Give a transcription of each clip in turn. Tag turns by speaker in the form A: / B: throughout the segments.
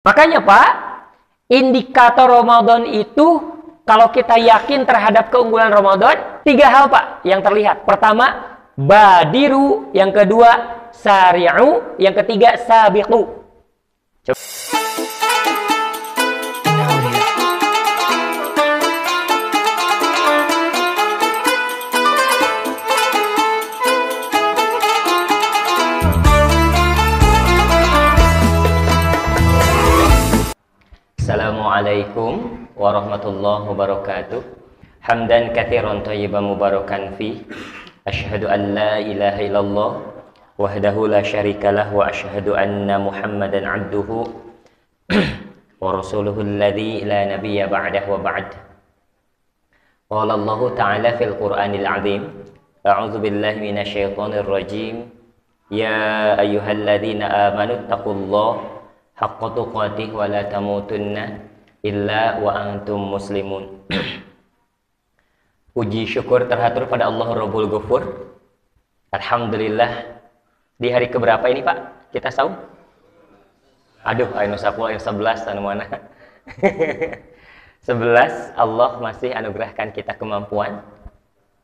A: Makanya Pak, indikator Ramadan itu kalau kita yakin terhadap keunggulan Ramadan, 3 hal Pak yang terlihat. Pertama, badiru, yang kedua sari'u, yang ketiga sabiqu. Assalamualaikum warahmatullahi wabarakatuh. Hamdan katsiran thayyiban mubarakan fi. Asyhadu an la ilaha illallah wahdahu la syarikalah wa asyhadu anna Muhammadan abduhu wa rasuluhu alladzi la nabiyya ba'dahu wa ba'd. Qala Allah ta'ala fil Qur'anil 'azim. A'udzu billahi minasy syaithanir rajim. Ya ayyuhalladzina amanu taqullaha haqqa tuqatih wa la tamutunna illa wa antum muslimun. Puji syukur terhatur pada Allah Rabbul Ghafur. Alhamdulillah, di hari keberapa ini Pak kita saum? Aduh, ayo sapu ayo 11 anu mana? 11. Allah masih anugerahkan kita kemampuan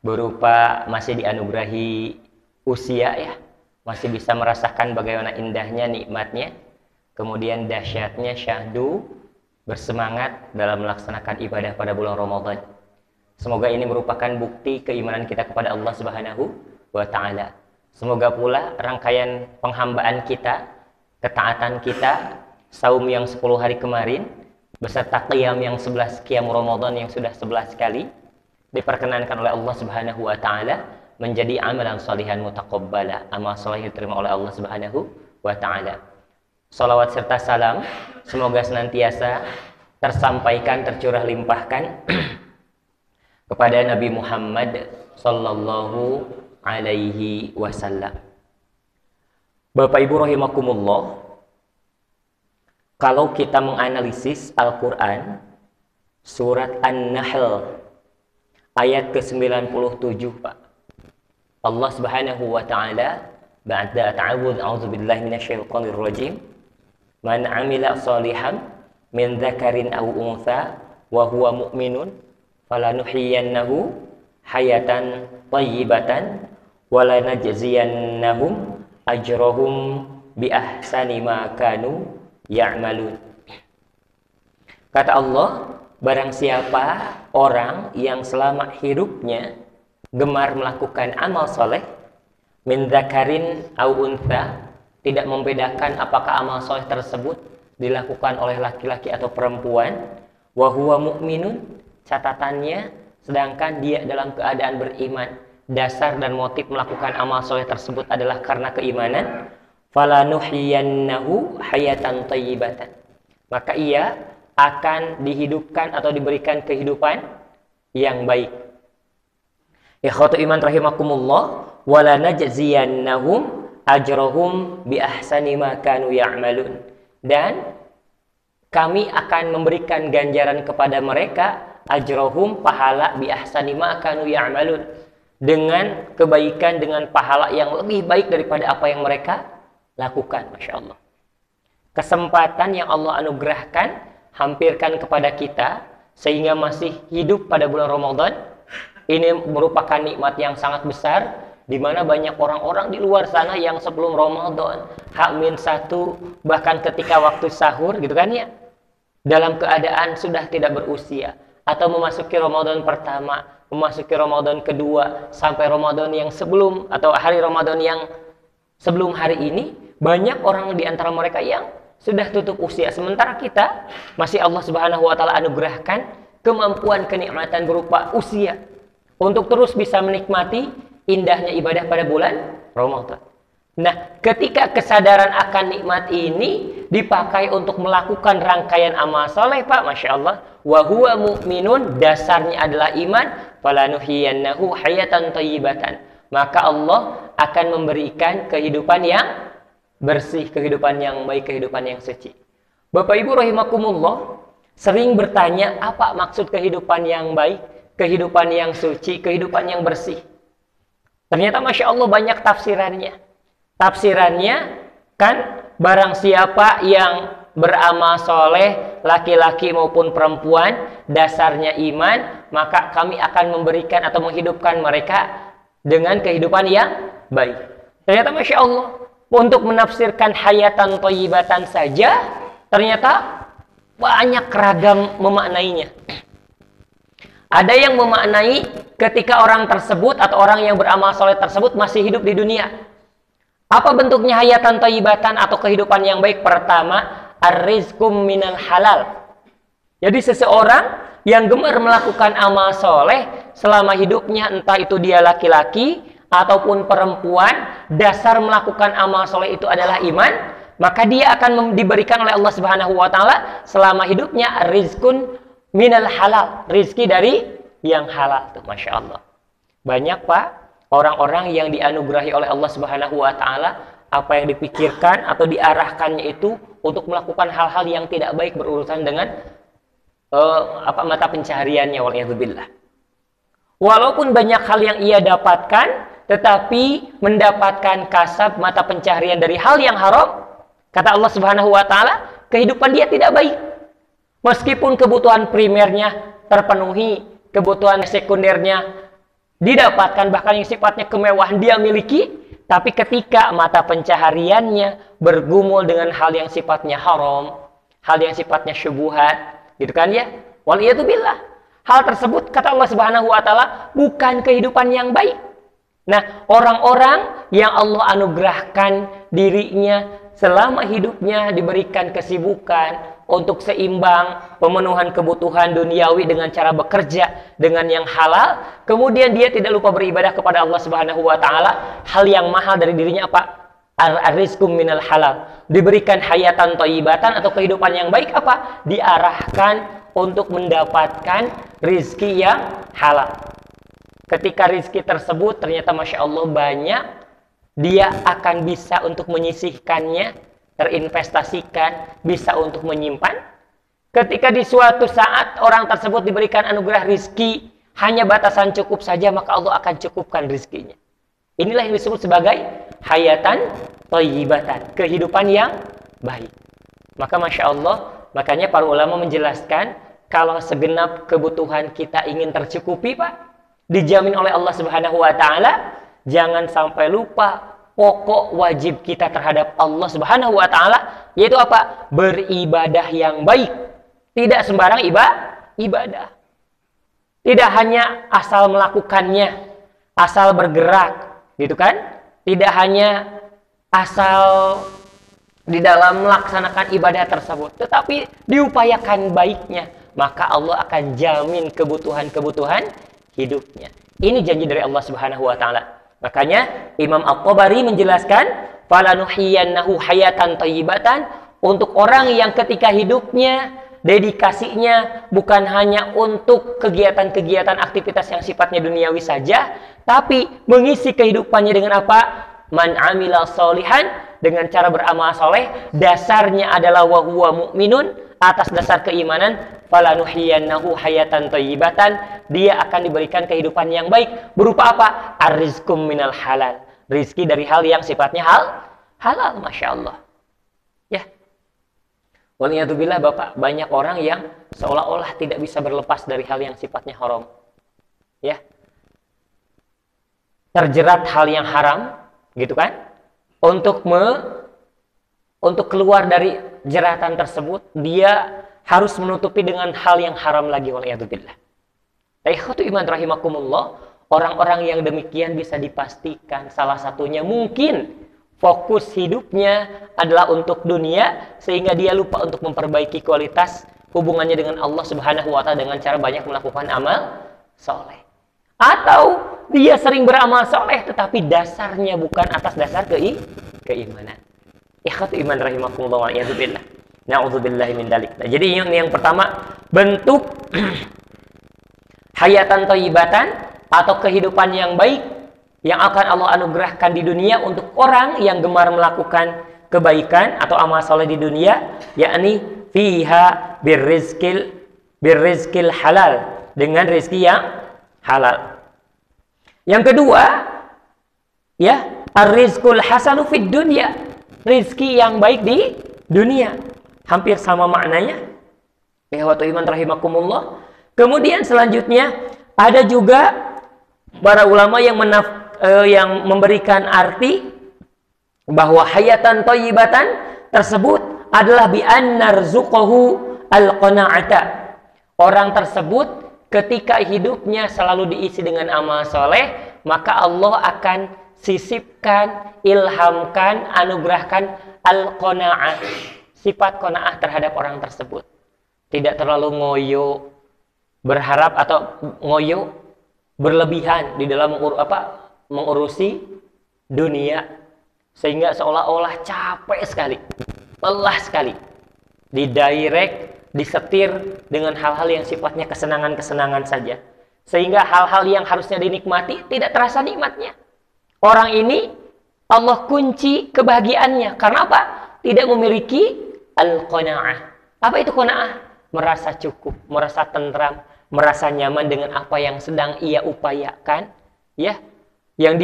A: berupa masih dianugerahi usia ya, masih bisa merasakan bagaimana indahnya nikmatnya. Kemudian dahsyatnya syahdu bersemangat dalam melaksanakan ibadah pada bulan Ramadan. Semoga ini merupakan bukti keimanan kita kepada Allah Subhanahu wa Ta'ala. Semoga pula rangkaian penghambaan kita, ketaatan kita, saum yang 10 hari kemarin, beserta qiyam yang 11 qiyam Ramadan yang sudah 11 kali, diperkenankan oleh Allah Subhanahu wa Ta'ala menjadi amalan salihan mutaqabbala, amal saleh diterima oleh Allah Subhanahu wa Ta'ala. Salawat serta salam semoga senantiasa tersampaikan, tercurah limpahkan kepada Nabi Muhammad sallallahu alaihi wasallam. Bapak Ibu rahimakumullah, kalau kita menganalisis Al-Qur'an surat An-Nahl ayat ke-97 Pak, Allah Subhanahu wa Ta'ala ba'da ta'awudz a'udzubillahi minasyaitonir rajim. Man 'amila shalihan min dzakarin aw untha wa huwa mu'minun falanuhyiyannahu hayatan thayyibatan wa lanajziyannahum ajrahum bi ahsani ma kanu ya'malun. Kata Allah, barang siapa orang yang selama hidupnya gemar melakukan amal soleh, min dzakarin aw untha, tidak membedakan apakah amal soleh tersebut dilakukan oleh laki-laki atau perempuan, wa huwa mu'minun, catatannya sedangkan dia dalam keadaan beriman, dasar dan motif melakukan amal soleh tersebut adalah karena keimanan, falanuhyiyannahu hayatan thayyibatan, maka ia akan dihidupkan atau diberikan kehidupan yang baik. Ikhwatu iman rahimakumullah, wala najziyannahum ajrohum bi ahsani ma kanu ya'malun, dan kami akan memberikan ganjaran kepada mereka, ajrohum, pahala, bi ahsani ma kanu ya'malun, dengan kebaikan, dengan pahala yang lebih baik daripada apa yang mereka lakukan. Masya Allah, kesempatan yang Allah anugerahkan hampirkan kepada kita sehingga masih hidup pada bulan Ramadan ini merupakan nikmat yang sangat besar, di mana banyak orang-orang di luar sana yang sebelum Ramadan H-1 bahkan ketika waktu sahur gitu kan ya, dalam keadaan sudah tidak berusia, atau memasuki Ramadan pertama, memasuki Ramadan kedua, sampai Ramadan yang sebelum atau hari Ramadan yang sebelum hari ini, banyak orang di antara mereka yang sudah tutup usia, sementara kita masih Allah Subhanahu wa Ta'ala anugerahkan kemampuan, kenikmatan berupa usia untuk terus bisa menikmati indahnya ibadah pada bulan Ramadan. Nah, ketika kesadaran akan nikmat ini dipakai untuk melakukan rangkaian amal soleh Pak, Masya Allah, wa huwa mu'minun, dasarnya adalah iman, falanuhyiyannahu hayatan thayyibatan, maka Allah akan memberikan kehidupan yang bersih, kehidupan yang baik, kehidupan yang suci. Bapak Ibu rahimakumullah, sering bertanya apa maksud kehidupan yang baik, kehidupan yang suci, kehidupan yang bersih. Ternyata Masya Allah banyak tafsirannya. Tafsirannya kan, barang siapa yang beramal soleh, laki-laki maupun perempuan, dasarnya iman, maka kami akan memberikan atau menghidupkan mereka dengan kehidupan yang baik. Ternyata Masya Allah, untuk menafsirkan hayatan thayyibatan saja, ternyata banyak ragam memaknainya. Ada yang memaknai ketika orang tersebut atau orang yang beramal soleh tersebut masih hidup di dunia. Apa bentuknya hayatan thayyibatan atau kehidupan yang baik? Pertama, ar-rizqum minal halal. Jadi seseorang yang gemar melakukan amal soleh selama hidupnya, entah itu dia laki-laki ataupun perempuan, dasar melakukan amal soleh itu adalah iman, maka dia akan diberikan oleh Allah Subhanahu wa taala selama hidupnya rizqun minal halal, rizki dari yang halal. Tuh, Masya Allah. Banyak Pak orang-orang yang dianugerahi oleh Allah Subhanahu wa taala, apa yang dipikirkan atau diarahkannya itu untuk melakukan hal-hal yang tidak baik berurusan dengan mata pencahariannya, waliyadzubillah. Walaupun banyak hal yang ia dapatkan, tetapi mendapatkan kasab mata pencaharian dari hal yang haram, kata Allah Subhanahu wa taala, kehidupan dia tidak baik. Meskipun kebutuhan primernya terpenuhi, kebutuhan sekundernya didapatkan, bahkan yang sifatnya kemewahan dia miliki, tapi ketika mata pencahariannya bergumul dengan hal yang sifatnya haram, hal yang sifatnya syubhat, gitu kan ya? Waliyadzubillah. Hal tersebut kata Allah Subhanahu wa taala bukan kehidupan yang baik. Nah, orang-orang yang Allah anugerahkan dirinya selama hidupnya diberikan kesibukan untuk seimbang pemenuhan kebutuhan duniawi dengan cara bekerja dengan yang halal, kemudian dia tidak lupa beribadah kepada Allah Subhanahu wa taala, hal yang mahal dari dirinya apa? Ar-rizqum minal halal. Diberikan hayatan thayyibatan atau kehidupan yang baik apa? Diarahkan untuk mendapatkan rizki yang halal. Ketika rizki tersebut ternyata Masya Allah banyak, dia akan bisa untuk menyisihkannya, terinvestasikan, bisa untuk menyimpan. Ketika di suatu saat orang tersebut diberikan anugerah rizki hanya batasan cukup saja, maka Allah akan cukupkan rizkinya. Inilah yang disebut sebagai hayatan thayyibatan, kehidupan yang baik. Maka Masya Allah, makanya para ulama menjelaskan, kalau segenap kebutuhan kita ingin tercukupi Pak, dijamin oleh Allah Subhanahu wa taala, jangan sampai lupa pokok wajib kita terhadap Allah Subhanahu wa taala, yaitu apa? Beribadah yang baik. Tidak sembarang ibadah. Tidak hanya asal melakukannya, asal bergerak, gitu kan? Tidak hanya asal di dalam melaksanakan ibadah tersebut, tetapi diupayakan baiknya, maka Allah akan jamin kebutuhan-kebutuhan hidupnya. Ini janji dari Allah Subhanahu wa taala. Makanya Imam At-Tabari menjelaskan, falanuhiyannahu hayatan thayyibatan, untuk orang yang ketika hidupnya dedikasinya bukan hanya untuk kegiatan-kegiatan aktivitas yang sifatnya duniawi saja, tapi mengisi kehidupannya dengan apa? Man amila sholihan, dengan cara beramal soleh, dasarnya adalah wa huwa mu'minun, atas dasar keimanan, falanuhiyannahu hayatan thayyibatan, dia akan diberikan kehidupan yang baik berupa apa? Ar-rizqum minal halal, rizki dari hal yang sifatnya halal. Masya Allah. Ya, waliyadzubillah Bapak, banyak orang yang seolah-olah tidak bisa berlepas dari hal yang sifatnya haram. Ya, terjerat hal yang haram, gitu kan? Untuk keluar dari jeratan tersebut, dia harus menutupi dengan hal yang haram lagi, waliyadzubillah. Ikhwatu iman rahimakumullah, orang-orang yang demikian bisa dipastikan salah satunya mungkin fokus hidupnya adalah untuk dunia, sehingga dia lupa untuk memperbaiki kualitas hubungannya dengan Allah Subhanahu wa taala dengan cara banyak melakukan amal soleh. Atau dia sering beramal soleh tetapi dasarnya bukan atas dasar keimanan. Ikhwatu iman rahimakumullah, waliyadzubillah. Na'udzubillahi min dzalik. Nah, jadi yang pertama, bentuk hayatan thayyibatan atau kehidupan yang baik yang akan Allah anugerahkan di dunia untuk orang yang gemar melakukan kebaikan atau amal soleh di dunia, yakni fiha birrizqil halal, dengan rezeki yang halal. Yang kedua, ya, ar-rizqul hasanu fid dunya, rezeki yang baik di dunia. Hampir sama maknanya. Ikhwatu iman rahimakumullah. Kemudian selanjutnya ada juga para ulama yang memberikan arti bahwa hayatan thayyibatan tersebut adalah bi annarzuqahu al-qana'ata. Orang tersebut ketika hidupnya selalu diisi dengan amal soleh, maka Allah akan sisipkan, ilhamkan, anugerahkan al-qana'ah, sifat qana'ah terhadap orang tersebut. Tidak terlalu ngoyo, berharap atau ngoyo, berlebihan di dalam mengurusi dunia, sehingga seolah-olah capek sekali, lelah sekali, didirect, disetir dengan hal-hal yang sifatnya kesenangan-kesenangan saja, sehingga hal-hal yang harusnya dinikmati tidak terasa nikmatnya. Orang ini Allah kunci kebahagiaannya karena apa? Tidak memiliki al-qanaah. Apa itu qanaah? Merasa cukup, merasa tentram, merasa nyaman dengan apa yang sedang ia upayakan, ya, yang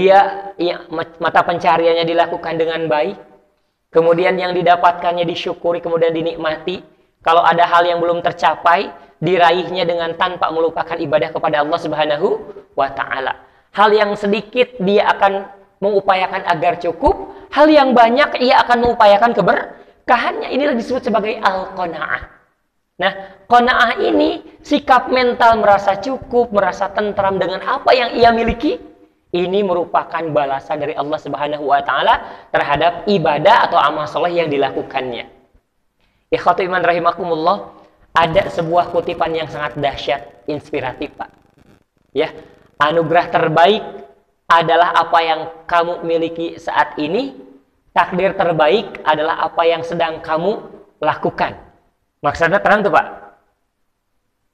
A: mata pencariannya dilakukan dengan baik, kemudian yang didapatkannya disyukuri, kemudian dinikmati. Kalau ada hal yang belum tercapai, diraihnya dengan tanpa melupakan ibadah kepada Allah Subhanahu wa Ta'ala. Hal yang sedikit dia akan mengupayakan agar cukup, hal yang banyak ia akan mengupayakan keberkahannya. Inilah disebut sebagai al-qanaah. Nah, qanaah ini sikap mental merasa cukup, merasa tentram dengan apa yang ia miliki. Ini merupakan balasan dari Allah Subhanahu wa Ta'ala terhadap ibadah atau amal soleh yang dilakukannya. Ikhwatu iman rahimakumullah, ada sebuah kutipan yang sangat dahsyat, inspiratif, Pak. Ya, anugerah terbaik adalah apa yang kamu miliki saat ini. Takdir terbaik adalah apa yang sedang kamu lakukan. Maksudnya terang tuh, Pak.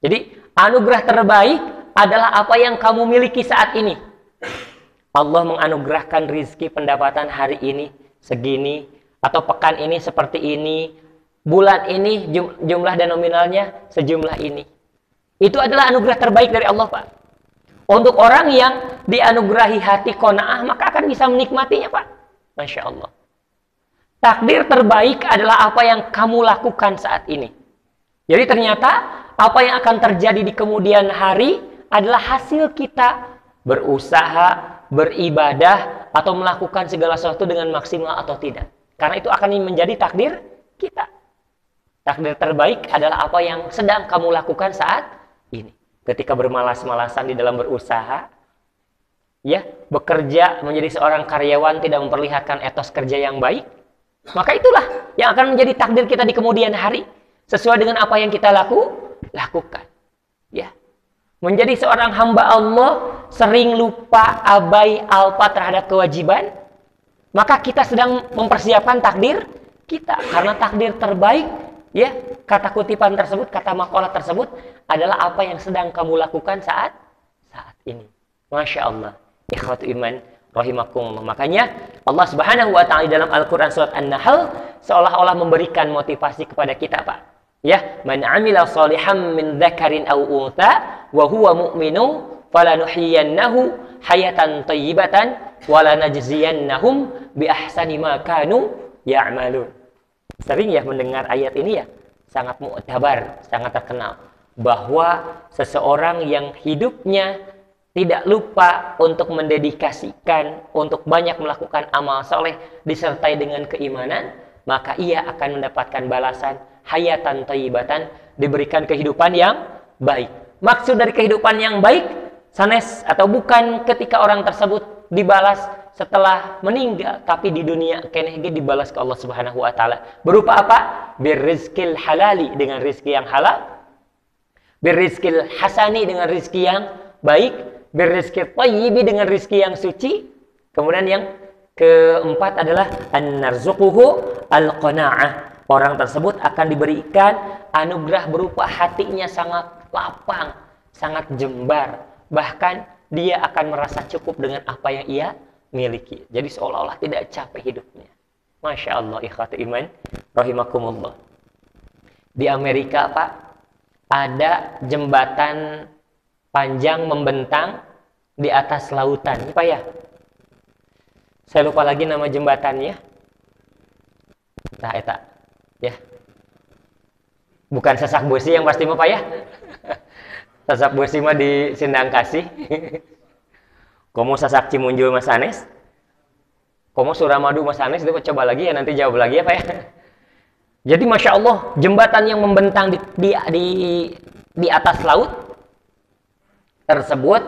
A: Jadi, anugerah terbaik adalah apa yang kamu miliki saat ini. Allah menganugerahkan rizki pendapatan hari ini segini, atau pekan ini seperti ini, bulan ini jumlah dan nominalnya sejumlah ini. Itu adalah anugerah terbaik dari Allah, Pak. Untuk orang yang dianugerahi hati qanaah, maka akan bisa menikmatinya, Pak. Masya Allah. Takdir terbaik adalah apa yang kamu lakukan saat ini. Jadi ternyata apa yang akan terjadi di kemudian hari adalah hasil kita berusaha, beribadah, atau melakukan segala sesuatu dengan maksimal atau tidak. Karena itu akan menjadi takdir kita. Takdir terbaik adalah apa yang sedang kamu lakukan saat ini. Ketika bermalas-malasan di dalam berusaha, ya, bekerja menjadi seorang karyawan tidak memperlihatkan etos kerja yang baik, maka itulah yang akan menjadi takdir kita di kemudian hari. Sesuai dengan apa yang kita lakukan. Ya. Menjadi seorang hamba Allah sering lupa, abai, alpa terhadap kewajiban, maka kita sedang mempersiapkan takdir kita. Karena takdir terbaik, ya, kata kutipan tersebut, kata makalah tersebut adalah apa yang sedang kamu lakukan saat ini. Masya Allah. Ikhwatu iman rahimakumullah. Makanya Allah Subhanahu wa Ta'ala dalam Al-Quran surat An-Nahl seolah-olah memberikan motivasi kepada kita, Pak. Ya, man 'amila shalihan min dzakarin aw untha wa huwa mu'minu falanuhyiyannahu hayatan thayyibatan wa lanajziyannahum bi ahsani ma kanu ya'malun. Sering ya mendengar ayat ini ya, sangat mu'tabar, sangat terkenal bahwa seseorang yang hidupnya tidak lupa untuk mendedikasikan, untuk banyak melakukan amal soleh disertai dengan keimanan, maka ia akan mendapatkan balasan hayatan thayyibatan, diberikan kehidupan yang baik. Maksud dari kehidupan yang baik, sanes atau bukan ketika orang tersebut dibalas setelah meninggal, tapi di dunia keneh dibalas ke Allah Subhanahu wa Ta'ala. Berupa apa? Birrizqil halali, dengan rizki yang halal. Birrizqil hasani, dengan rizki yang baik. Birrizqil thayyibi, dengan rizki yang suci. Kemudian yang keempat adalah an-narzuquhu al-qana'ah. Orang tersebut akan diberikan anugerah berupa hatinya sangat lapang, sangat jembar. Bahkan dia akan merasa cukup dengan apa yang ia miliki. Jadi seolah-olah tidak capek hidupnya. Masya Allah, ikhwatu iman rahimakumullah. Di Amerika, Pak, ada jembatan panjang membentang di atas lautan. Pak ya? Saya lupa lagi nama jembatannya. Nah, eta. Ya. Bukan sasak besi yang pasti mah Pak ya. Sasak besi mah di Sindang Kasih. Komo sasak Cimunjul Mas Anes. Komo Suramadu Mas Anes, itu coba lagi ya, nanti jawab lagi ya Pak ya. Jadi Masya Allah, jembatan yang membentang di atas laut tersebut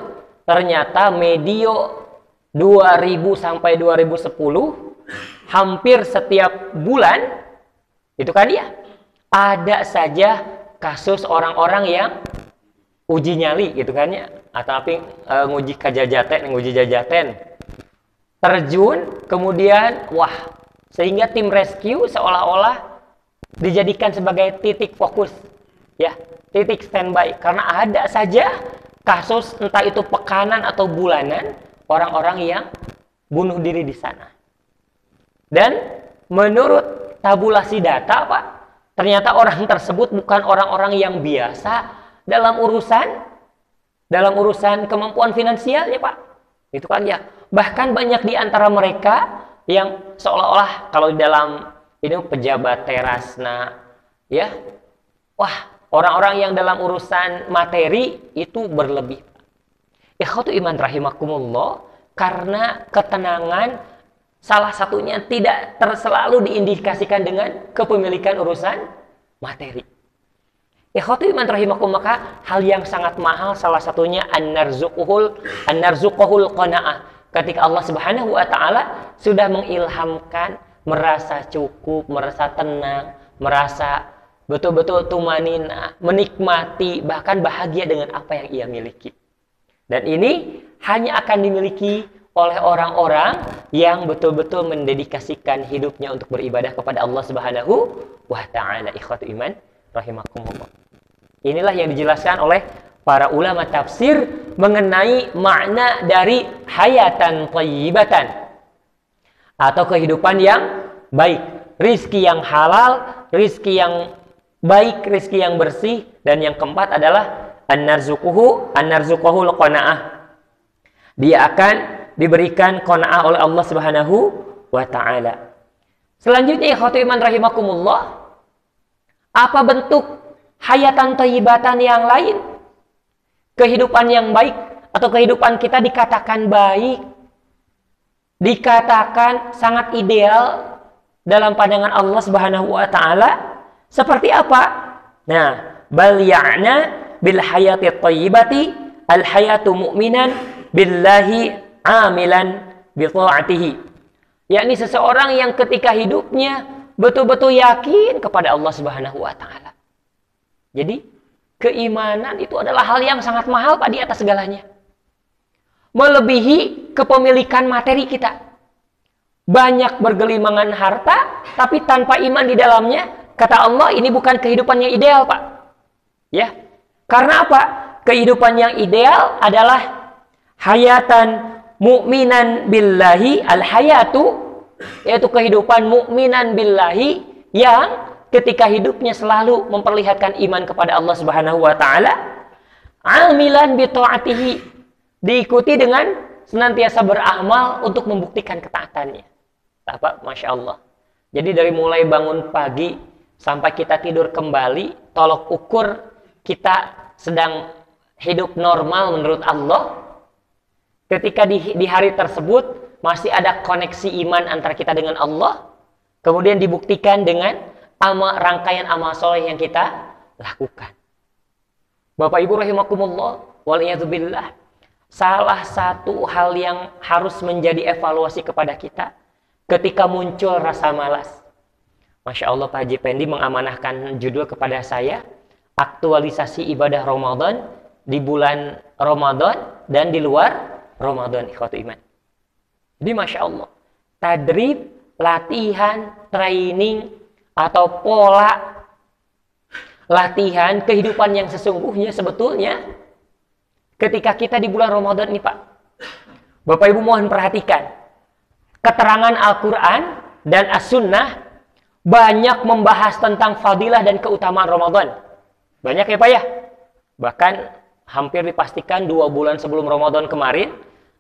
A: ternyata medio 2000 sampai 2010 hampir setiap bulan itu kan ya ada saja kasus orang-orang yang uji nyali gitu kan ya, atau nguji jajaten terjun kemudian sehingga tim rescue seolah-olah dijadikan sebagai titik fokus ya, titik standby, karena ada saja kasus entah itu pekanan atau bulanan orang-orang yang bunuh diri di sana. Dan menurut tabulasi data Pak, ternyata orang tersebut bukan orang-orang yang biasa dalam urusan kemampuan finansialnya Pak. Itu kan ya. Bahkan banyak di antara mereka yang seolah-olah kalau di dalam ini pejabat terasna ya. Orang-orang yang dalam urusan materi itu berlebih. Ikhwatu iman rahimakumullah, karena ketenangan salah satunya tidak selalu diindikasikan dengan kepemilikan urusan materi. Ikhwatu iman rahimakumullah, maka hal yang sangat mahal salah satunya an-narzuquhul qanaah. Ketika Allah Subhanahu wa taala sudah mengilhamkan merasa cukup, merasa tenang, merasa betul-betul tumanina, menikmati, bahkan bahagia dengan apa yang ia miliki. Dan ini hanya akan dimiliki oleh orang-orang yang betul-betul mendedikasikan hidupnya untuk beribadah kepada Allah Subhanahu wa taala. Ikhwatu iman rahimakumullah. Inilah yang dijelaskan oleh para ulama tafsir mengenai makna dari hayatan thayyibatan atau kehidupan yang baik, rizki yang halal, rizki yang baik, rizki yang bersih, dan yang keempat adalah an-narzuquhul qanaah. Dia akan diberikan qanaah oleh Allah Subhanahu wa taala. Selanjutnya ikhwatu iman rahimakumullah, apa bentuk hayatan thayyibatan yang lain? Kehidupan yang baik atau kehidupan kita dikatakan baik, dikatakan sangat ideal dalam pandangan Allah Subhanahu wa taala. Seperti apa? Nah, bal ya'na bil hayati thayyibati al hayatu mu'minan billahi amilan bi ta'atihi. Yakni seseorang yang ketika hidupnya betul-betul yakin kepada Allah Subhanahu wa taala. Jadi, keimanan itu adalah hal yang sangat mahal Pak di atas segalanya. Melebihi kepemilikan materi kita. Banyak bergelimangan harta tapi tanpa iman di dalamnya. Kata Allah, ini bukan kehidupan yang ideal, Pak. Ya. Karena apa? Kehidupan yang ideal adalah hayatan mu'minan billahi, al-hayatu, yaitu kehidupan mu'minan billahi yang ketika hidupnya selalu memperlihatkan iman kepada Allah Subhanahu wa taala, amilan bi ta'atihi, diikuti dengan senantiasa beramal untuk membuktikan ketaatannya. Apa? Masya Allah. Jadi dari mulai bangun pagi sampai kita tidur kembali, tolok ukur kita sedang hidup normal menurut Allah. Ketika di hari tersebut masih ada koneksi iman antara kita dengan Allah, kemudian dibuktikan dengan rangkaian amal soleh yang kita lakukan. Bapak Ibu rahimakumullah, waliyadzubillah, salah satu hal yang harus menjadi evaluasi kepada kita ketika muncul rasa malas. Masya Allah, Pak Haji Pendi mengamanahkan judul kepada saya, aktualisasi ibadah Ramadan di bulan Ramadan dan di luar Ramadan, ikhwatu iman. Jadi Masya Allah, tadrib, latihan, training, atau pola latihan kehidupan yang sesungguhnya sebetulnya ketika kita di bulan Ramadan ini Pak. Bapak Ibu mohon perhatikan, keterangan Al-Quran dan As-Sunnah banyak membahas tentang fadilah dan keutamaan Ramadan. Banyak ya Pak ya. Bahkan hampir dipastikan 2 bulan sebelum Ramadan kemarin,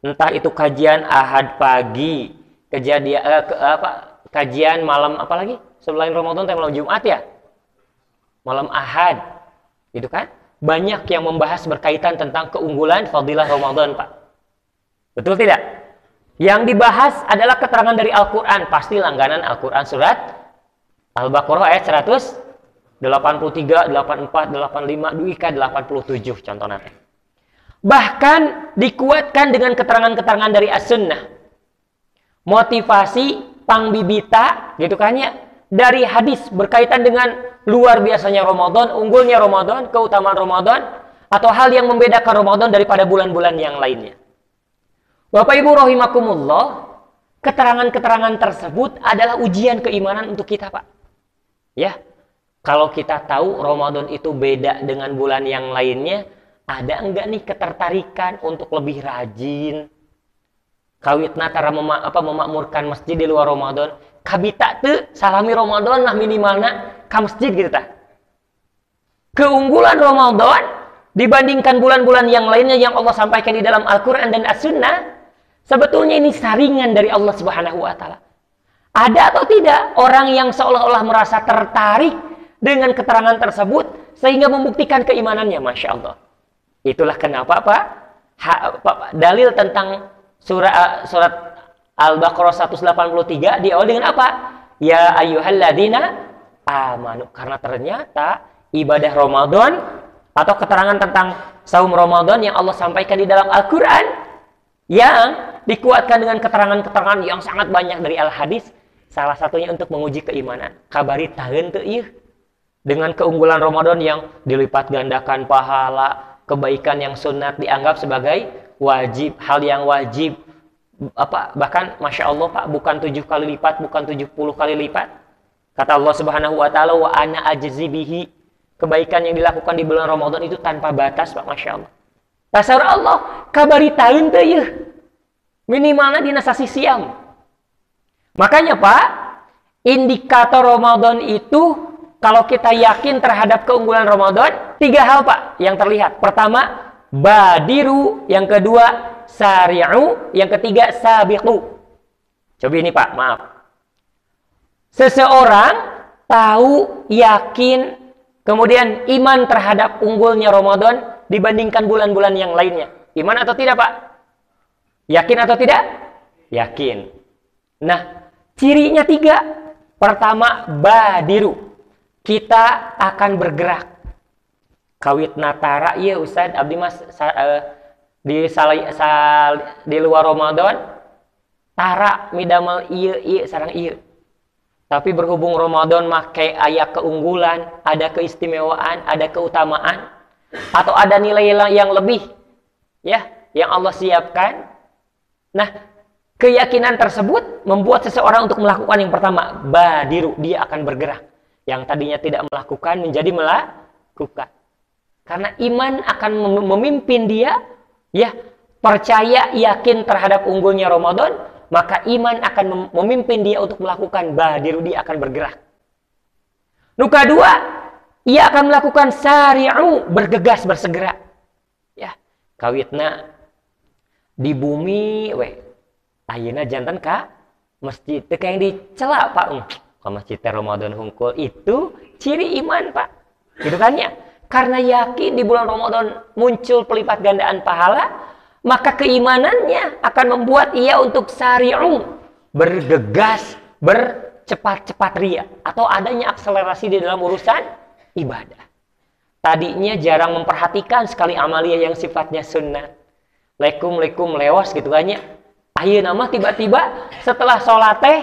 A: entah itu kajian Ahad pagi, kajian malam, apalagi selain Ramadan malam Jumat ya. malam Ahad. Gitu kan? Banyak yang membahas berkaitan tentang keunggulan fadilah Ramadan, Pak. Betul tidak? Yang dibahas adalah keterangan dari Al-Quran. Pasti langganan Al-Quran surat Al-Baqarah ayat 183, 84, 85, duika 87 contohnya. Bahkan dikuatkan dengan keterangan-keterangan dari As-Sunnah. Motivasi, pangbibita, gitu kan ya, dari hadis berkaitan dengan luar biasanya Ramadan, unggulnya Ramadan, keutamaan Ramadan, atau hal yang membedakan Ramadan daripada bulan-bulan yang lainnya. Bapak Ibu rahimakumullah, keterangan-keterangan tersebut adalah ujian keimanan untuk kita, Pak. Ya, kalau kita tahu Ramadan itu beda dengan bulan yang lainnya, ada enggak nih ketertarikan untuk lebih rajin? Kawitna tara memakmurkan masjid di luar Ramadan, kabita teu salami Ramadan lah minimalna ka masjid gitu tah. Keunggulan Ramadan dibandingkan bulan-bulan yang lainnya yang Allah sampaikan di dalam Al-Qur'an dan As-Sunnah, sebetulnya ini saringan dari Allah Subhanahu wa taala. Ada atau tidak orang yang seolah-olah merasa tertarik dengan keterangan tersebut sehingga membuktikan keimanannya, Masya Allah. Itulah kenapa Pak, dalil tentang surat Al-Baqarah 183 diawali dengan apa? Ya ayyuhalladzina amanu. Karena ternyata ibadah Ramadan atau keterangan tentang saum Ramadan yang Allah sampaikan di dalam Al-Quran yang dikuatkan dengan keterangan-keterangan yang sangat banyak dari Al-Hadis, salah satunya untuk menguji keimanan. Kabari taheun teu ieu dengan keunggulan Ramadan yang dilipat gandakan pahala, kebaikan yang sunat dianggap sebagai wajib, hal yang wajib, bahkan Masya Allah Pak, bukan 7 kali lipat, bukan 70 kali lipat. Kata Allah Subhanahu wa taala, wa ana ajzi bihi, kebaikan yang dilakukan di bulan Ramadan itu tanpa batas, Pak. Masya Allah. Tasawur Allah kabari taeun teu ieu minimalna dina sasi siam. Makanya Pak, indikator Ramadan itu kalau kita yakin terhadap keunggulan Ramadan, 3 hal Pak yang terlihat. Pertama, badiru, yang kedua sari'u, yang ketiga sabiqu. Coba ini Pak, maaf. Seseorang tahu, yakin, kemudian iman terhadap unggulnya Ramadan dibandingkan bulan-bulan yang lainnya. Iman atau tidak Pak? Yakin atau tidak? Yakin. Nah, cirinya 3. Pertama, badiru. Kita akan bergerak. Kawit natara, iya Ustaz, abdi mas di luar Ramadan, tara midamel iya sarang iya. Tapi berhubung Ramadan make aya keunggulan, ada keistimewaan, ada keutamaan, atau ada nilai yang lebih, ya, yang Allah siapkan. Nah, keyakinan tersebut membuat seseorang untuk melakukan yang pertama, badiru, dia akan bergerak. Yang tadinya tidak melakukan menjadi melakukan. Karena iman akan memimpin dia, ya, percaya, yakin terhadap unggulnya Ramadan, maka iman akan memimpin dia untuk melakukan badiru, dia akan bergerak. Nuka 2, ia akan melakukan sari'u, bergegas, bersegera. Ya, kawitna di bumi, ayeuna janten ka masjid teu yang dicela Pak. Ka masjid Ramadan hungkul itu ciri iman Pak. Gitu kan ya? Karena yakin di bulan Ramadan muncul pelipat gandaan pahala, maka keimanannya akan membuat ia untuk sari'u, bergegas, bercepat-cepat ria, atau adanya akselerasi di dalam urusan ibadah. Tadinya jarang memperhatikan sekali amalia yang sifatnya sunnah. Lekum lewas gitu kan ya. Ayeuna mah tiba-tiba setelah sholat teh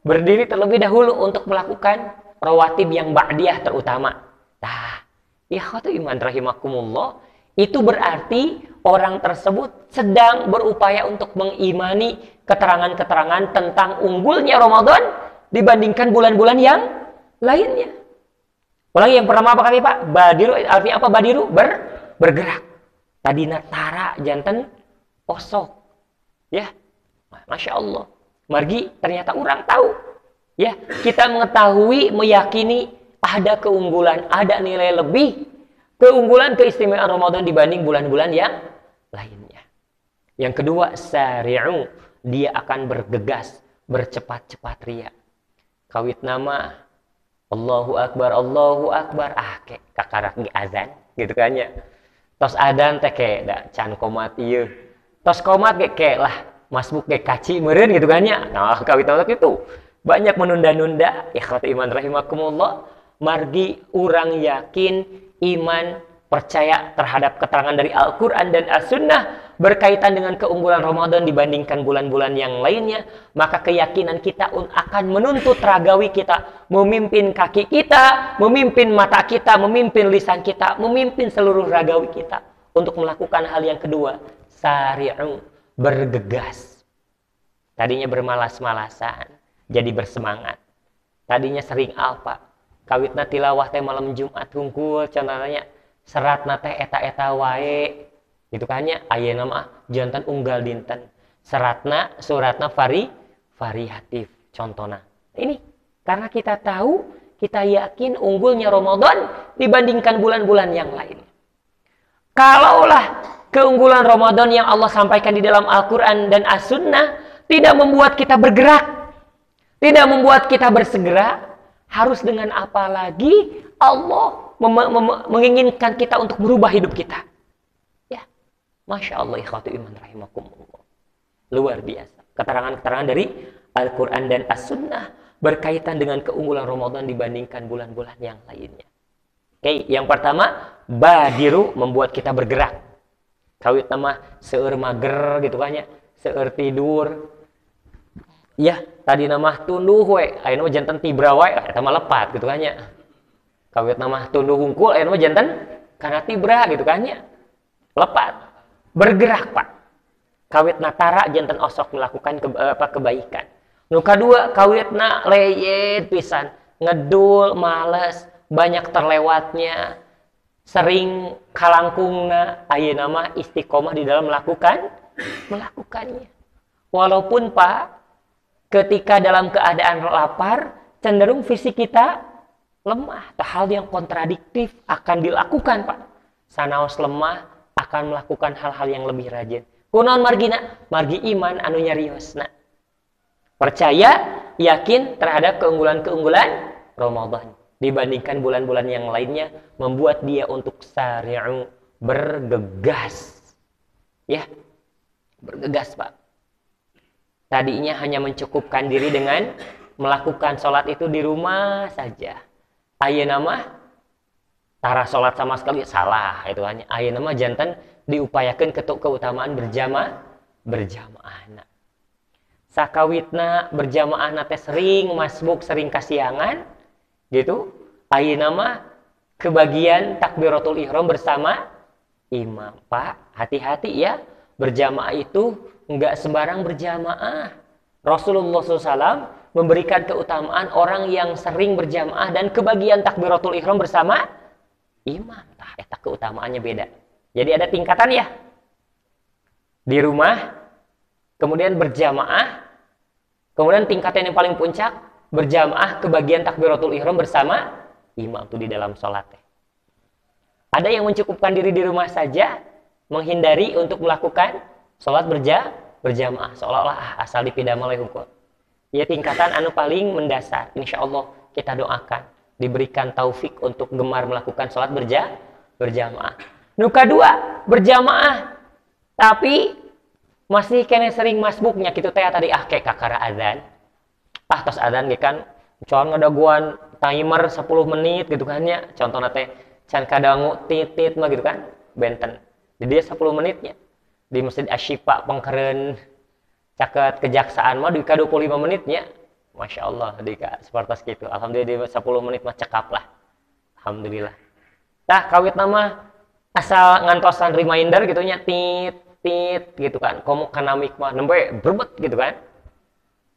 A: berdiri terlebih dahulu untuk melakukan rawatib yang ba'diyah terutama. Nah, ikhwatu iman rahimakumullah, itu berarti orang tersebut sedang berupaya untuk mengimani keterangan-keterangan tentang unggulnya Ramadan dibandingkan bulan-bulan yang lainnya. Ulangi yang pertama apa kali Pak? Badiru, artinya apa badiru? Bergerak. Tadina tara janten osok. Ya, Masya Allah. Margi ternyata orang tahu. Ya, kita mengetahui, meyakini ada keunggulan, ada nilai lebih, keunggulan, keistimewaan Ramadan dibanding bulan-bulan yang lainnya. Yang kedua, sari'u, dia akan bergegas, bercepat-cepat ria. Kawit nama Allahu Akbar. Kayak kakarak di azan gitu kan ya. Tos adan teh kayak da can komat ieu. Tos komat kayak lah masbuk kayak kaci meureun gitu kan ya. Nah, kawit itu banyak menunda-nunda. Ikhwat iman rahimakumullah, margi urang yakin iman percaya terhadap keterangan dari Al-Qur'an dan As-Sunnah berkaitan dengan keunggulan Ramadan dibandingkan bulan-bulan yang lainnya, maka keyakinan kita akan menuntut ragawi kita, memimpin kaki kita, memimpin mata kita, memimpin lisan kita, memimpin seluruh ragawi kita untuk melakukan hal yang kedua, sari'u, bergegas. Tadinya bermalas-malasan, jadi bersemangat. Tadinya sering apa? Kawitna tilawah teh malam Jumat hungkul, contohnya seratna teh eta-eta wae. Gitu kan ya, ayeuna mah jantan unggal dinten. Suratna variatif contohnya. Ini karena kita tahu, kita yakin unggulnya Ramadan dibandingkan bulan-bulan yang lain. Kalaulah keunggulan Ramadan yang Allah sampaikan di dalam Al-Qur'an dan As-Sunnah tidak membuat kita bergerak, tidak membuat kita bersegera, harus dengan apa lagi Allah menginginkan kita untuk merubah hidup kita. Ya, Masya Allah, ikhwatu iman rahimakumullah. Luar biasa. Keterangan-keterangan dari Al-Quran dan As-Sunnah berkaitan dengan keunggulan Ramadan dibandingkan bulan-bulan yang lainnya. Oke, yang pertama, badiru, membuat kita bergerak. Kawit nama seueur mager gitu kan ya, seueur tidur. Ya, tadi nama tunduh we, ayeuna mah janten tibra wae, eta mah lepat gitu kan ya. Kawit nama tunduh hungkul, ayeuna mah janten kana tibra gitu kan ya. Lepat. Bergerak, Pak. Kawitna tara janten osok melakukan kebaikan. Nu kadua kawitna leyet pisan, ngedul, males, banyak terlewatnya, sering kalangkungna, ayeuna mah istiqomah di dalam melakukannya. Walaupun Pak, ketika dalam keadaan lapar, cenderung fisik kita lemah. Hal yang kontradiktif akan dilakukan, Pak. Sanaos lemah akan melakukan hal-hal yang lebih rajin. Kunaon margina? Margi iman anu nyariosna. Percaya, yakin terhadap keunggulan-keunggulan Ramadan dibandingkan bulan-bulan yang lainnya, membuat dia untuk sari'u, bergegas. Ya, bergegas, Pak. Tadinya hanya mencukupkan diri dengan melakukan sholat itu di rumah saja. Ayeuna mah tara sholat sama sekali salah, itu hanya ayeuna mah janten diupayakan keutamaan berjamaah. Sakawitna berjamaah teh sering masbuk, sering kasiangan gitu. Ayeuna mah kebagian takbiratul ihram bersama imam. Pak, hati-hati ya, berjamaah itu enggak sembarang berjamaah. Rasulullah SAW memberikan keutamaan orang yang sering berjamaah dan kebagian takbiratul ihram bersama imam. Tah, eta keutamaannya beda. Jadi ada tingkatan ya. Di rumah, kemudian berjamaah, kemudian tingkatan yang paling puncak, berjamaah kebagian takbiratul ihram bersama imam itu di dalam sholat. Ada yang mencukupkan diri di rumah saja, menghindari untuk melakukan sholat berjamaah, seolah-olah asal dipidamel oleh hukum. Ya, tingkatan anu paling mendasar. Insya Allah kita doakan diberikan taufik untuk gemar melakukan sholat berjamaah. Nu kadua, berjamaah tapi masih kene sering masbuknya gitu teh tadi kayak kakara azan. Tos azan ge kan con ngadaguan timer 10 menit gitu kan ya. Contohna teh can kadangu titit mah gitu kan, benten. Jadi 10 menitnya. Di Masjid Asy-Syifa Pengkeren caket kejaksaan mah di 25 menitnya. Masya Allah di seperti gitu. Alhamdulillah di 10 menit mah cekap lah. Alhamdulillah. Tah kawit nama asal ngantosan reminder gitu nya tit gitu kan. Komo kana mik mah nembe berbet gitu kan.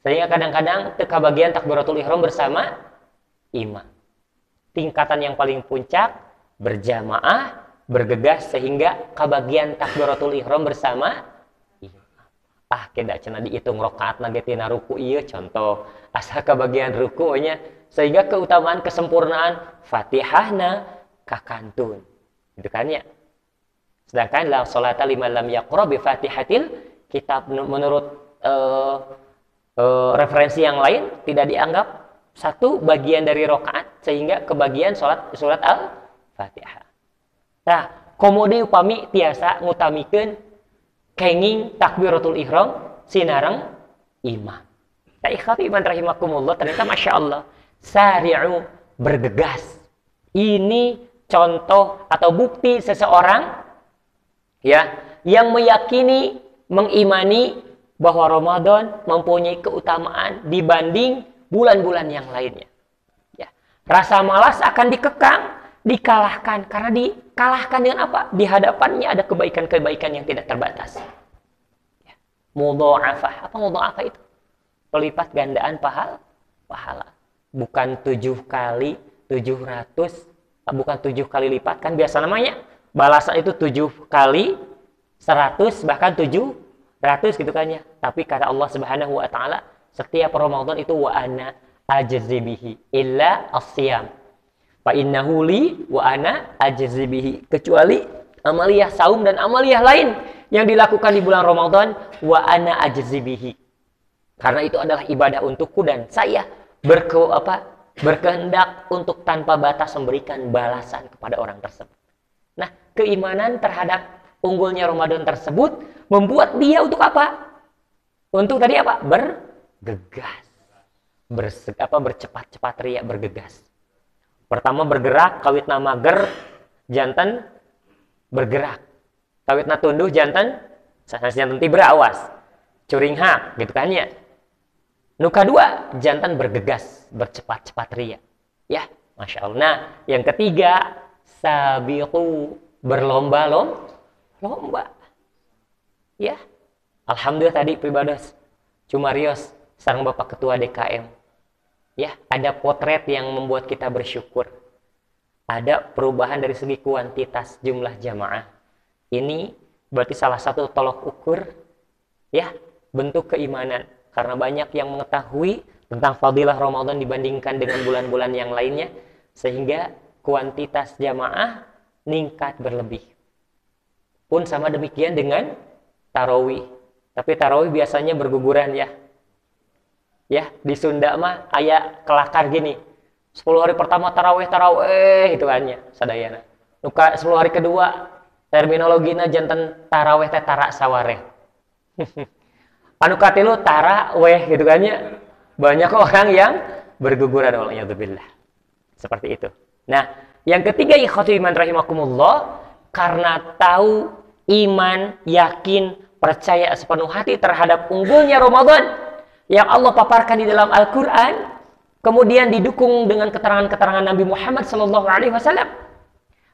A: Sehingga kadang-kadang teu kabagian takbiratul ihram bersama imam. Tingkatan yang paling puncak berjamaah, bergegas sehingga kabagian takbiratul ihram bersama imam. Keda cenah dihitung rakaatna ge tina ruku ieu contoh. Asal kabagian rukunya sehingga keutamaan kesempurnaan Fatihahna kakantun. Gitu kan ya. Sedangkan la sholata liman lam yaqra bi Fatihatil kitab, menurut referensi yang lain tidak dianggap satu bagian dari rakaat sehingga kebagian surat Al-Fatihah. Nah, komode upami tiasa ngutamikeun kenging takbiratul ihram sinareng imam. Nah, ikhwati iman rahimakumullah, ternyata Masya Allah, sari'u, bergegas. Ini contoh atau bukti seseorang ya yang meyakini, mengimani bahwa Ramadan mempunyai keutamaan dibanding bulan-bulan yang lainnya. Ya. Rasa malas akan dikekang, dikalahkan. Karena dikalahkan dengan apa? Di hadapannya ada kebaikan-kebaikan yang tidak terbatas. Ya. Mudha'afah. Apa mudha'afah itu? Pelipat gandaan pahala. Bukan 7 kali 700, bukan 7 kali lipat. Kan biasa namanya balasan itu 7 kali 100, bahkan 700 gitu kan ya. Tapi kata Allah Subhanahu wa taala, setiap Ramadan itu wa ana ajzi bihi illa as-siyam. Fa innahu li wa ana ajzi bihi. Kecuali amaliyah saum dan amaliyah lain yang dilakukan di bulan Ramadan, wa ana ajzi bihi. Karena itu adalah ibadah untukku dan saya berkehendak untuk tanpa batas memberikan balasan kepada orang tersebut. Nah, keimanan terhadap unggulnya Ramadan tersebut membuat dia untuk apa? Untuk tadi apa? Bergegas. Bercepat-cepat ria bergegas. Pertama bergerak, kawit nama ger, jantan bergerak. Kawit na tunduh jantan, jantan tibra awas. Curing hak, gitu kan ya. Nu kedua, jantan bergegas, bercepat-cepat ria. Ya, Masya Allah. Nah, yang ketiga, sabiqu, berlomba-lomba. Ya, alhamdulillah tadi pribados Cumarios sareng Bapak Ketua DKM. Ya, ada potret yang membuat kita bersyukur. Ada perubahan dari segi kuantitas jumlah jamaah. Ini berarti salah satu tolok ukur ya, bentuk keimanan. Karena banyak yang mengetahui tentang fadilah Ramadan dibandingkan dengan bulan-bulan yang lainnya, sehingga kuantitas jamaah meningkat berlebih. Pun sama demikian dengan tarawih. Tapi tarawih biasanya berguguran ya. Ya, di Sunda mah aya kelakar gini. 10 hari pertama tarawih itu kan ya, sadayana. Nuka 10 hari kedua terminologina janten tarawih teh tara sawareh. Anu katilu taraweh gitu kan ya. Banyak orang yang berguguran, waliyadzubillah. Seperti itu. Nah, yang ketiga ikhwati iman rahimakumullah, karena tahu, iman, yakin, percaya sepenuh hati terhadap unggulnya Ramadan yang Allah paparkan di dalam Al-Qur'an, kemudian didukung dengan keterangan-keterangan Nabi Muhammad SAW,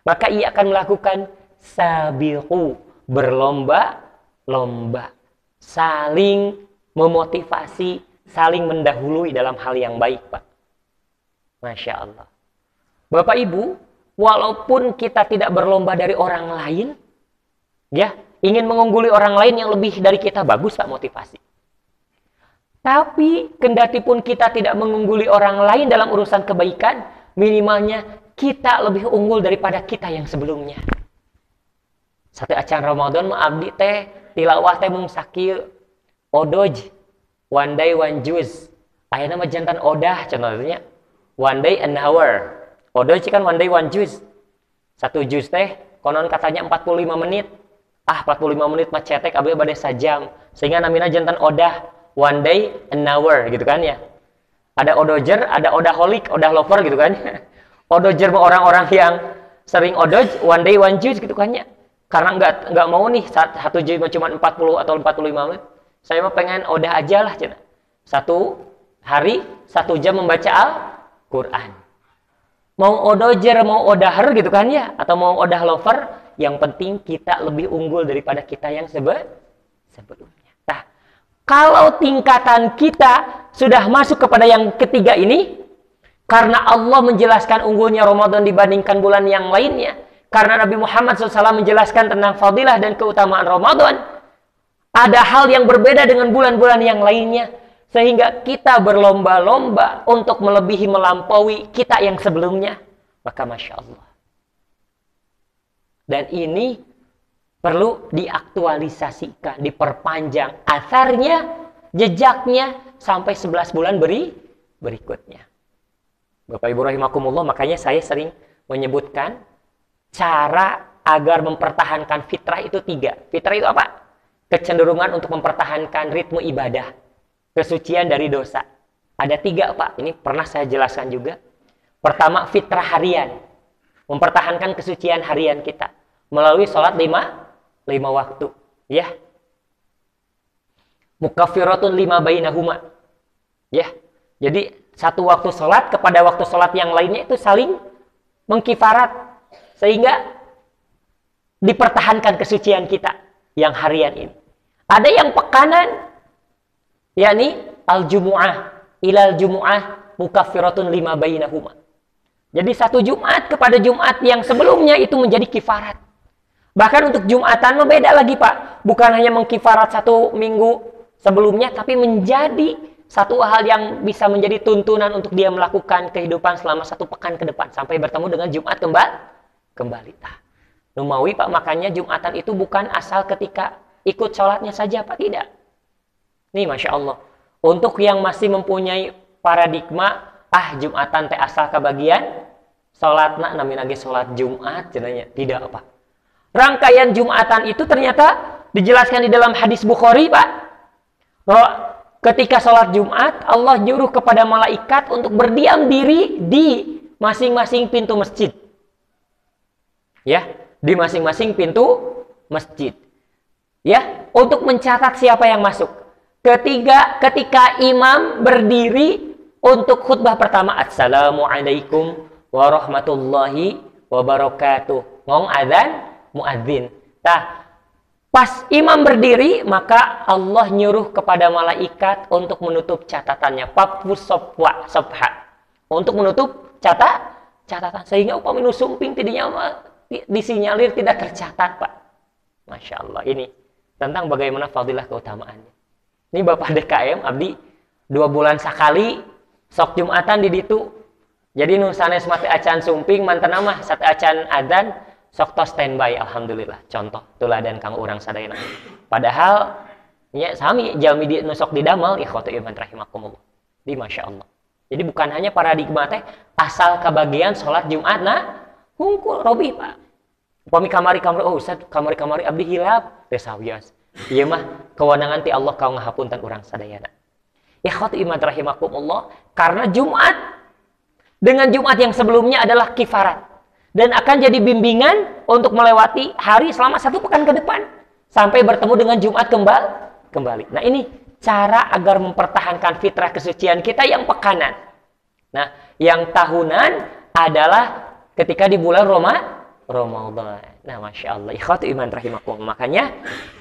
A: maka ia akan melakukan sabiqu, berlomba-lomba, saling memotivasi, saling mendahului dalam hal yang baik, Pak. Masya Allah. Bapak Ibu, walaupun kita tidak berlomba dari orang lain, ya, ingin mengungguli orang lain yang lebih dari kita, bagus Pak motivasi. Tapi kendati pun kita tidak mengungguli orang lain dalam urusan kebaikan, minimalnya kita lebih unggul daripada kita yang sebelumnya. Satu acan Ramadan mah abdi teh tilawah teh mung sakieu odoj one day one juz. Ayeuna mah jantan odah contohnya one day an hour. Odoj kan one day one juz. Satu juz teh konon katanya 45 menit. 45 menit mah cetek abdi bade sajam. Sehingga namina jantan odah one day an hour gitu kan ya. Ada odojer, ada odaholic, odah lover gitu kan. Odojer mah orang-orang yang sering odoj one day one juz gitu kan ya. Karena nggak mau nih satu juz cuma 40 atau 45 menit. Saya mah pengen odah aja lah cina. Satu hari 1 jam membaca Al-Quran. Mau odojer, mau odahar gitu kan ya, atau mau odah lover, yang penting kita lebih unggul daripada kita yang sebelumnya. Nah, kalau tingkatan kita sudah masuk kepada yang ketiga ini, karena Allah menjelaskan unggulnya Ramadan dibandingkan bulan yang lainnya, karena Nabi Muhammad SAW menjelaskan tentang fadilah dan keutamaan Ramadan, ada hal yang berbeda dengan bulan-bulan yang lainnya, sehingga kita berlomba-lomba untuk melebihi, melampaui kita yang sebelumnya. Maka Masya Allah. Dan ini perlu diaktualisasikan, diperpanjang asarnya, jejaknya, sampai 11 bulan berikutnya. Bapak Ibu rahimakumullah, makanya saya sering menyebutkan cara agar mempertahankan fitrah itu 3. Fitrah itu apa? Kecenderungan untuk mempertahankan ritme ibadah, kesucian dari dosa. Ada 3, Pak. Ini pernah saya jelaskan juga. Pertama, fitrah harian. Mempertahankan kesucian harian kita melalui sholat 5 waktu. Ya. Mukaffiratun 5 bainahuma. Ya. Jadi satu waktu sholat kepada waktu sholat yang lainnya itu saling mengkifarat. Sehingga dipertahankan kesucian kita yang harian ini. Ada yang pekanan, yakni al-jumu'ah ilal jumu'ah mukaffiratun 5 bainahuma. Jadi satu Jumat kepada Jumat yang sebelumnya itu menjadi kifarat. Bahkan untuk Jumatan beda lagi, Pak. Bukan hanya mengkifarat 1 minggu sebelumnya, tapi menjadi satu hal yang bisa menjadi tuntunan untuk dia melakukan kehidupan selama 1 pekan ke depan. Sampai bertemu dengan Jumat kembali. Numawi, Pak, makanya Jumatan itu bukan asal ketika ikut sholatnya saja, Pak. Tidak. Nih, Masya Allah. Untuk yang masih mempunyai paradigma, Jumatan teh asal kebagian sholatna namina ge sholat Jumat cenanya. Tidak, Pak. Rangkaian Jumatan itu ternyata dijelaskan di dalam hadis Bukhari, Pak. Ketika sholat Jumat, Allah nyuruh kepada malaikat untuk berdiam diri di masing-masing pintu masjid. Ya, di masing-masing pintu masjid. Ya, untuk mencatat siapa yang masuk. Ketika imam berdiri untuk khutbah pertama, Assalamualaikum warahmatullahi wabarakatuh. Ngong adzan muadzin. Nah, pas imam berdiri, maka Allah nyuruh kepada malaikat untuk menutup catatannya. Papus sopha. Untuk menutup catatan. Sehingga upami nu sumping tidinya disinyalir tidak tercatat, Pak. Masya Allah. Ini tentang bagaimana fadilah keutamaannya. Ini Bapak DKM, abdi 2 bulan sekali sok Jumatan di ditu. Jadi nu sanes mati acan sumping mantan mah satu acan adzan sok tos standby. Alhamdulillah. Contoh tuladan kang urang sadayana. Padahal nya sami jalmi di nu sok didamel ikhwatu iman rahimakumullah. Di Masya Allah. Jadi bukan hanya paradigma teh asal kebagian sholat Jumat hungkul robi, Pak. Upami kamari Ustaz kamari abdi hilap teh sawias. Ieu mah kewenangan ti Allah kau ngahapunten urang sadayana. Ikhwatu iman rahimakumullah, karena Jumat dengan Jumat yang sebelumnya adalah kifarat dan akan jadi bimbingan untuk melewati hari selama 1 pekan ke depan sampai bertemu dengan Jumat kembali. Nah, ini cara agar mempertahankan fitrah kesucian kita yang pekanan. Nah, yang tahunan adalah ketika di bulan Ramadan. Nah, Masya Allah. Ikhwatu iman rahimakumullah. Makanya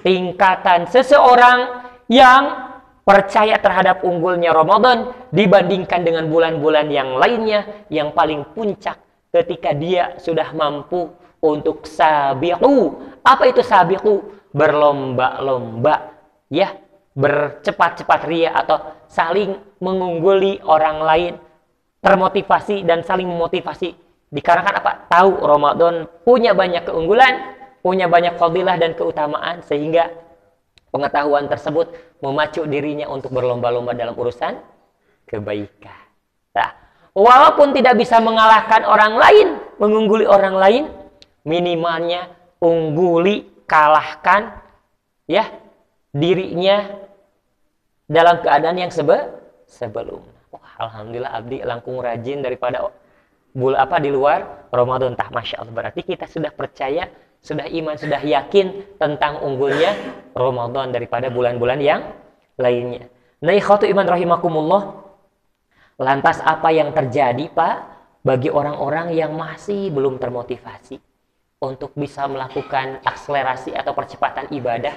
A: tingkatan seseorang yang percaya terhadap unggulnya Ramadan dibandingkan dengan bulan-bulan yang lainnya, yang paling puncak ketika dia sudah mampu untuk sabiqu. Apa itu sabiqu? Berlomba-lomba, ya, bercepat-cepat ria atau saling mengungguli orang lain, termotivasi dan saling memotivasi. Dikarenakan apa? Tahu Ramadan punya banyak keunggulan, punya banyak fadilah dan keutamaan, sehingga pengetahuan tersebut memacu dirinya untuk berlomba-lomba dalam urusan kebaikan. Nah, walaupun tidak bisa mengalahkan orang lain, mengungguli orang lain, minimalnya ungguli, kalahkan ya dirinya dalam keadaan yang sebelumnya. Alhamdulillah abdi langkung rajin daripada di luar Ramadan. Tah, Masya Allah. Berarti kita sudah percaya, sudah iman, sudah yakin tentang unggulnya Ramadan daripada bulan-bulan yang lainnya. Nah, ikhwatu iman rahimakumullah, lantas apa yang terjadi, Pak, bagi orang-orang yang masih belum termotivasi untuk bisa melakukan akselerasi atau percepatan ibadah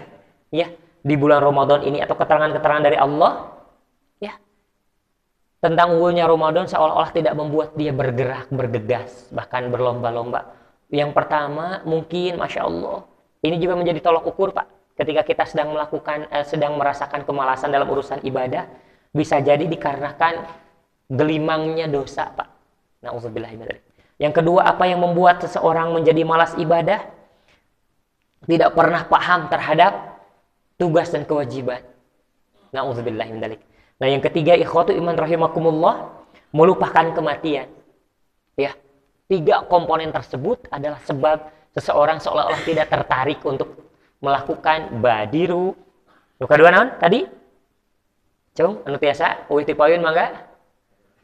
A: ya di bulan Ramadan ini, atau keterangan-keterangan dari Allah ya tentang unggulnya Ramadan seolah-olah tidak membuat dia bergerak, bergegas, bahkan berlomba-lomba. Yang pertama, mungkin Masya Allah, ini juga menjadi tolok ukur, Pak. Ketika kita sedang merasakan kemalasan dalam urusan ibadah, bisa jadi dikarenakan gelimangnya dosa, Pak. Na'udzubillah min dzalik. Yang kedua, apa yang membuat seseorang menjadi malas ibadah? Tidak pernah paham terhadap tugas dan kewajiban. Na'udzubillah min dzalik. Nah, yang ketiga, ikhwatu iman rahimakumullah, melupakan kematian. Ya, 3 komponen tersebut adalah sebab seseorang seolah-olah tidak tertarik untuk melakukan badiru. Nu kadua naon tadi? Cung, anu tiasa eueuh ti payun mangga.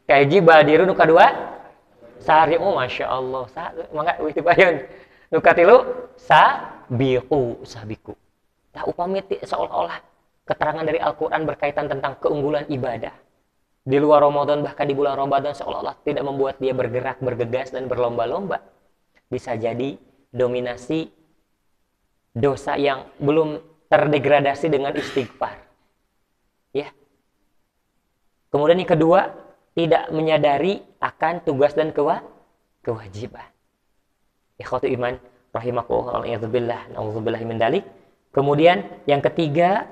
A: Kaji badiru nu kadua sari. Oh masya Allah. Mangga eueuh ti payun. Nu katilu sabiku. Tah upami seolah-olah keterangan dari Al-Qur'an berkaitan tentang keunggulan ibadah. Di luar Ramadan, bahkan di bulan Ramadan seolah-olah tidak membuat dia bergerak, bergegas, dan berlomba-lomba. Bisa jadi dominasi dosa yang belum terdegradasi dengan istighfar. Ya. Kemudian yang kedua, tidak menyadari akan tugas dan kewajiban. Ikhwatu iman, rahimakumullah, na'udzubillah min dzalik. Kemudian yang ketiga,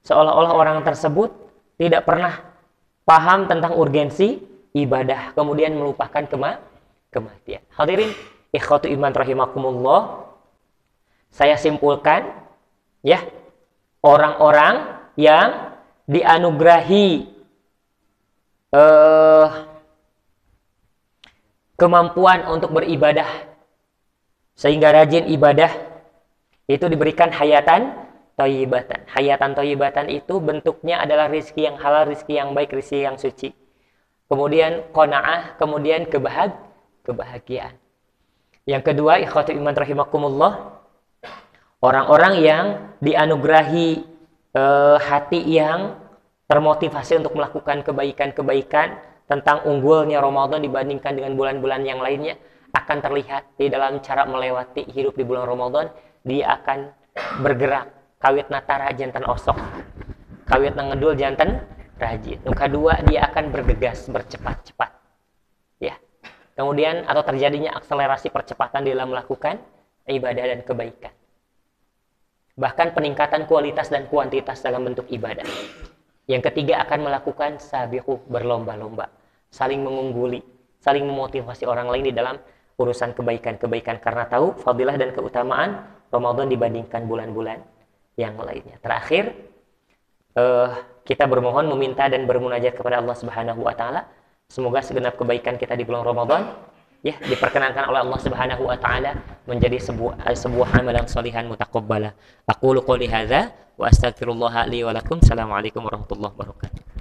A: seolah-olah orang tersebut tidak pernah paham tentang urgensi ibadah, kemudian melupakan kematian. Hadirin ikhwatu iman rahimakumullah, saya simpulkan ya, orang-orang yang dianugerahi kemampuan untuk beribadah sehingga rajin ibadah itu diberikan hayatan thayyibatan. Hayatan thayyibatan itu bentuknya adalah rizki yang halal, rizki yang baik, rizki yang suci. Kemudian qanaah, kemudian kebahagiaan. Yang kedua, ikhwatu iman rahimakumullah, orang-orang yang dianugerahi hati yang termotivasi untuk melakukan kebaikan-kebaikan, tentang unggulnya Ramadan dibandingkan dengan bulan-bulan yang lainnya akan terlihat di dalam cara melewati hidup di bulan Ramadan. Dia akan bergerak kawit natara jantan osok, kawit ngedul jantan rajin. Nu kadua, dia akan bergegas, bercepat-cepat. Ya. Kemudian atau terjadinya akselerasi percepatan dalam melakukan ibadah dan kebaikan. Bahkan peningkatan kualitas dan kuantitas dalam bentuk ibadah. Yang ketiga, akan melakukan sabiqu, berlomba-lomba, saling mengungguli, saling memotivasi orang lain di dalam urusan kebaikan-kebaikan karena tahu fadilah dan keutamaan Ramadan dibandingkan bulan-bulan yang lainnya. Terakhir, kita bermohon, meminta dan bermunajat kepada Allah Subhanahu wa taala, semoga segenap kebaikan kita di bulan Ramadan ya diperkenankan oleh Allah Subhanahu wa taala menjadi sebuah amalan sholihan mutaqabbala. Aqulu qouli hadza wa astaghfirullah li wa lakum. Assalamualaikum warahmatullahi wabarakatuh.